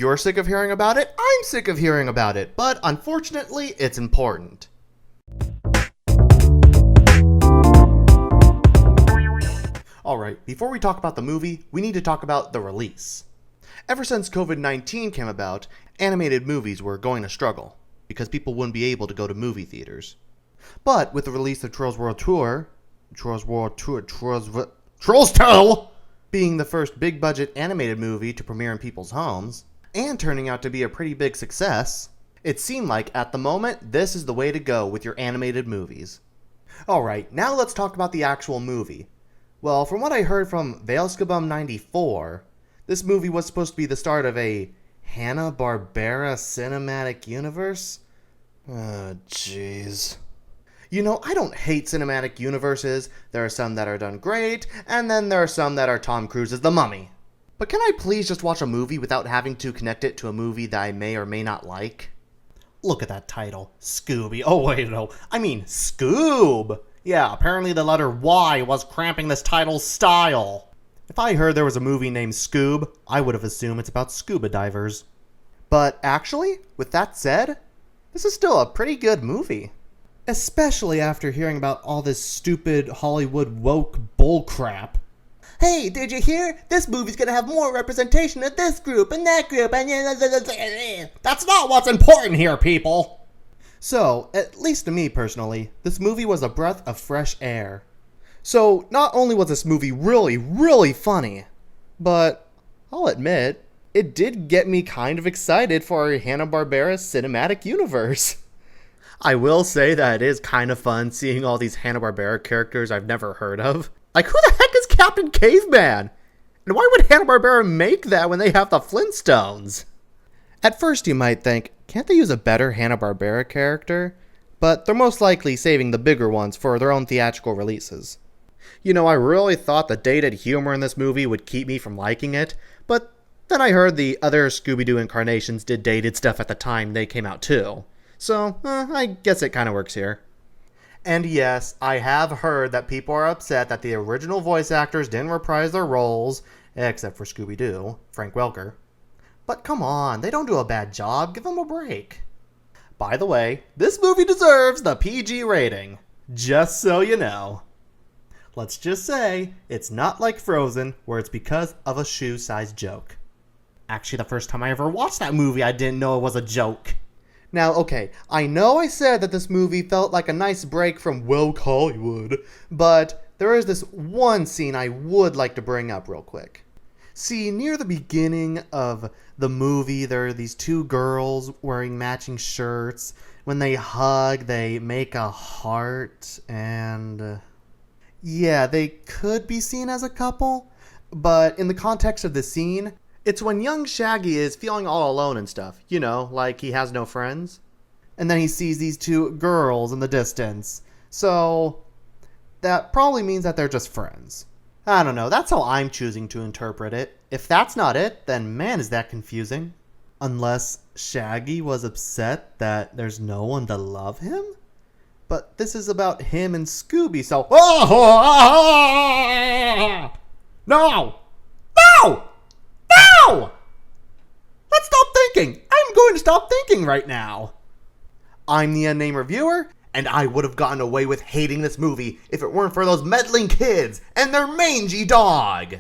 You're sick of hearing about it, I'm sick of hearing about it, but unfortunately, it's important. Alright, before we talk about the movie, we need to talk about the release. Ever since COVID-19 came about, animated movies were going to struggle, because people wouldn't be able to go to movie theaters. But with the release of Trolls World Tour, Trolls 2 being the first big-budget animated movie to premiere in people's homes, and turning out to be a pretty big success, it seemed like, at the moment, this is the way to go with your animated movies. Alright, now let's talk about the actual movie. Well, from what I heard from Scoob 94, this movie was supposed to be the start of a Barbera Cinematic Universe? Oh, jeez. You know, I don't hate cinematic universes. There are some that are done great, and then there are some that are Tom Cruise's The Mummy. But can I please just watch a movie without having to connect it to a movie that I may or may not like? Look at that title, Scooby. Oh wait, no, I mean Scoob! Yeah, apparently the letter Y was cramping this title's style. If I heard there was a movie named Scoob, I would have assumed it's about scuba divers. But actually, with that said, this is still a pretty good movie. Especially after hearing about all this stupid Hollywood woke bullcrap. Hey, did you hear? This movie's gonna have more representation of this group and that group and... That's not what's important here, people! So, at least to me personally, this movie was a breath of fresh air. So, not only was this movie really, really funny, but I'll admit, it did get me kind of excited for Hanna-Barbera Cinematic Universe. I will say that it is kind of fun seeing all these Hanna-Barbera characters I've never heard of. Like, who the heck is Captain Caveman? And why would Hanna-Barbera make that when they have the Flintstones? At first you might think, can't they use a better Hanna-Barbera character? But they're most likely saving the bigger ones for their own theatrical releases. You know, I really thought the dated humor in this movie would keep me from liking it, but then I heard the other Scooby-Doo incarnations did dated stuff at the time they came out too. So, I guess it kind of works here. And yes, I have heard that people are upset that the original voice actors didn't reprise their roles, except for Scooby-Doo, Frank Welker. But come on, they don't do a bad job, give them a break. By the way, this movie deserves the PG rating, just so you know. Let's just say, it's not like Frozen, where it's because of a shoe-sized joke. Actually, the first time I ever watched that movie, I didn't know it was a joke. Now, okay, I know I said that this movie felt like a nice break from woke Hollywood, but there is this one scene I would like to bring up real quick. See, near the beginning of the movie, there are these two girls wearing matching shirts. When they hug, they make a heart, and... yeah, they could be seen as a couple, but in the context of the scene, it's when young Shaggy is feeling all alone and stuff. You know, like he has no friends. And then he sees these two girls in the distance. So, that probably means that they're just friends. I don't know, that's how I'm choosing to interpret it. If that's not it, then man is that confusing. Unless Shaggy was upset that there's no one to love him? But this is about him and Scooby, so... No! No! No! Let's stop thinking! I'm going to stop thinking right now! I'm the Unnamed Reviewer, and I would have gotten away with hating this movie if it weren't for those meddling kids and their mangy dog!